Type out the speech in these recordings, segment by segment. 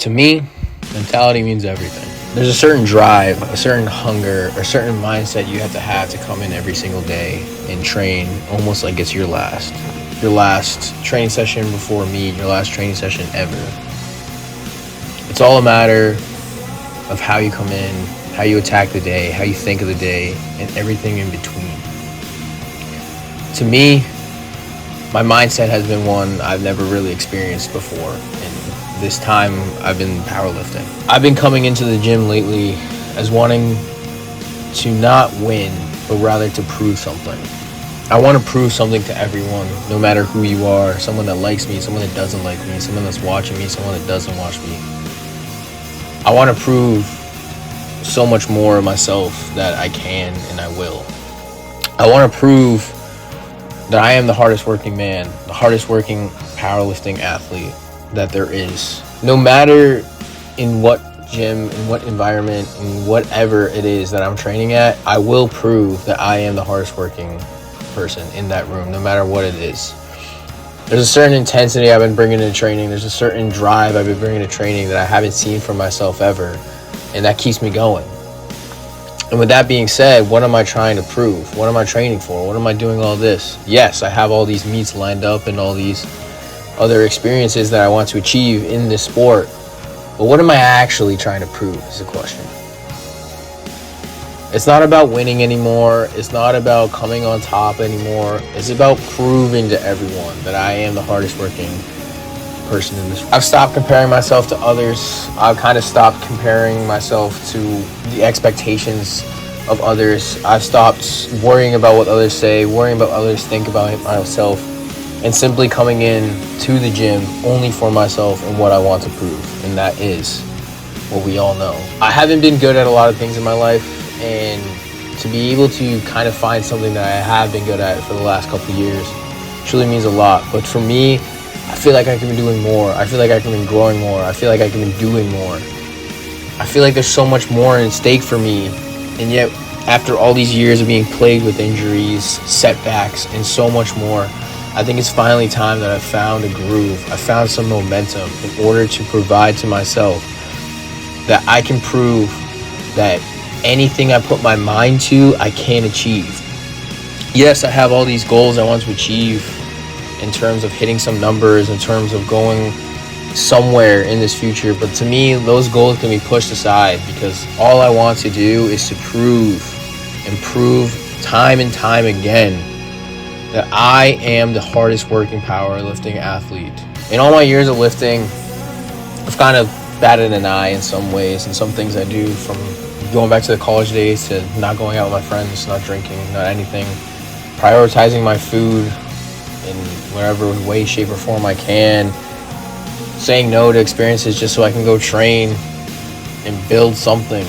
To me, mentality means everything. There's a certain drive, a certain hunger, a certain mindset you have to come in every single day and train almost like it's your last training session before meet, your last training session ever. It's all a matter of how you come in, how you attack the day, how you think of the day, and everything in between. To me, my mindset has been one I've never really experienced before. And this time I've been powerlifting. I've been coming into the gym lately as wanting to not win, but rather to prove something. I want to prove something to everyone, no matter who you are, someone that likes me, someone that doesn't like me, someone that's watching me, someone that doesn't watch me. I want to prove so much more of myself that I can and I will. I want to prove that I am the hardest working man, the hardest working powerlifting athlete that there is. No matter in what gym, in what environment, in whatever it is that I'm training at, I will prove that I am the hardest working person in that room, no matter what it is. There's a certain intensity I've been bringing to training. There's a certain drive I've been bringing to training that I haven't seen from myself ever, and that keeps me going. And with that being said, what am I trying to prove? What am I training for? What am I doing all this? Yes, I have all these meets lined up and all these other experiences that I want to achieve in this sport. But what am I actually trying to prove is the question. It's not about winning anymore. It's not about coming on top anymore. It's about proving to everyone that I am the hardest working person in this. I've stopped comparing myself to others. I've kind of stopped comparing myself to the expectations of others. I've stopped worrying about what others say, worrying about what others think about myself, and simply coming in to the gym only for myself and what I want to prove. And that is what we all know. I haven't been good at a lot of things in my life, and to be able to kind of find something that I have been good at for the last couple of years truly means a lot. But for me, I feel like I can be doing more. I feel like I can be growing more. I feel like I can be doing more. I feel like there's so much more at stake for me. And yet, after all these years of being plagued with injuries, setbacks, and so much more, I think it's finally time that I've found a groove. I found some momentum in order to provide to myself that I can prove that anything I put my mind to, I can achieve. Yes, I have all these goals I want to achieve in terms of hitting some numbers, in terms of going somewhere in this future. But to me, those goals can be pushed aside because all I want to do is to prove time and time again that I am the hardest working powerlifting athlete. In all my years of lifting, I've kind of batted an eye in some ways and some things I do, from going back to the college days to not going out with my friends, not drinking, not anything, prioritizing my food in whatever way, shape, or form I can, saying no to experiences just so I can go train and build something.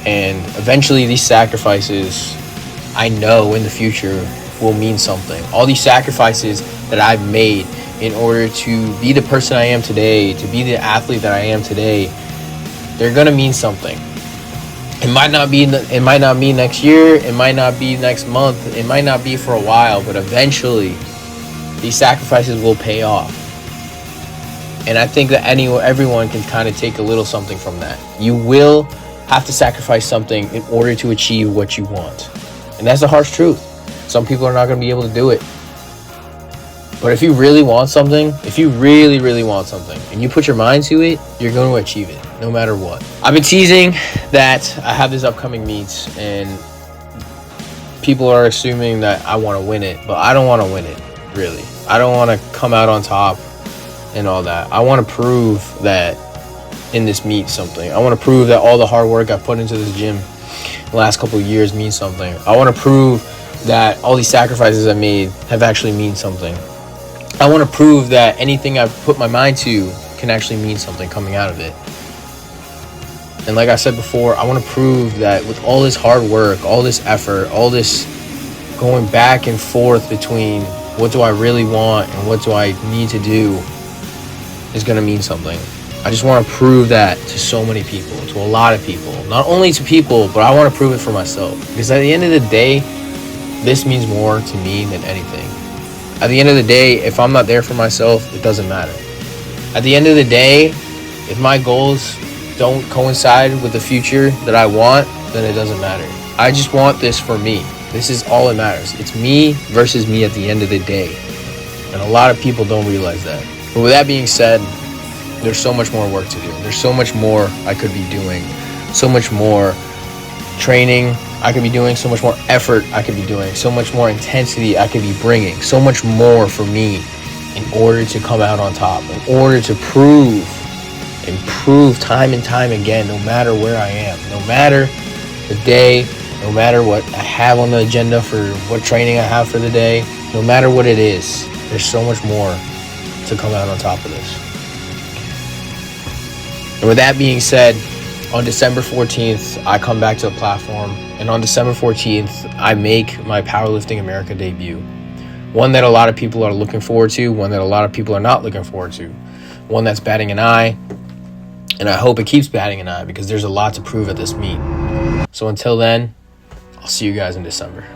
And eventually these sacrifices, I know in the future, will mean something. All these sacrifices that I've made in order to be the person I am today, to be the athlete that I am today, they're gonna mean something. It might not be next year, it might not be next month, it might not be for a while, but eventually these sacrifices will pay off. And I think that everyone can kind of take a little something from that. You will have to sacrifice something in order to achieve what you want. And that's the harsh truth. Some people are not going to be able to do it. But if you really want something, if you really, really want something, and you put your mind to it, you're going to achieve it, no matter what. I've been teasing that I have this upcoming meets, and people are assuming that I want to win it, but I don't want to win it, really. I don't want to come out on top and all that. I want to prove that in this meet something. I want to prove that all the hard work I put into this gym the last couple of years means something. I want to prove that all these sacrifices I made have actually mean something. I want to prove that anything I've put my mind to can actually mean something coming out of it. And like I said before, I want to prove that with all this hard work, all this effort, all this going back and forth between what do I really want and what do I need to do is going to mean something. I just want to prove that to so many people, to a lot of people. Not only to people, but I want to prove it for myself. Because at the end of the day, this means more to me than anything. At the end of the day, if I'm not there for myself, it doesn't matter. At the end of the day, If my goals don't coincide with the future that I want, then it doesn't matter. I just want this for me. This is all that matters. It's me versus me at the end of the day. And a lot of people don't realize that. But with that being said, there's so much more work to do. There's so much more I could be doing. So much more training I could be doing. So much more effort I could be doing. So much more intensity I could be bringing. So much more for me in order to come out on top. In order to prove time and time again, no matter where I am. No matter the day, no matter what I have on the agenda for what training I have for the day, no matter what it is, there's so much more to come out on top of this. And with that being said, on December 14th, I come back to the platform. And on December 14th, I make my Powerlifting America debut. One that a lot of people are looking forward to, one that a lot of people are not looking forward to. One that's batting an eye. And I hope it keeps batting an eye because there's a lot to prove at this meet. So until then, I'll see you guys in December.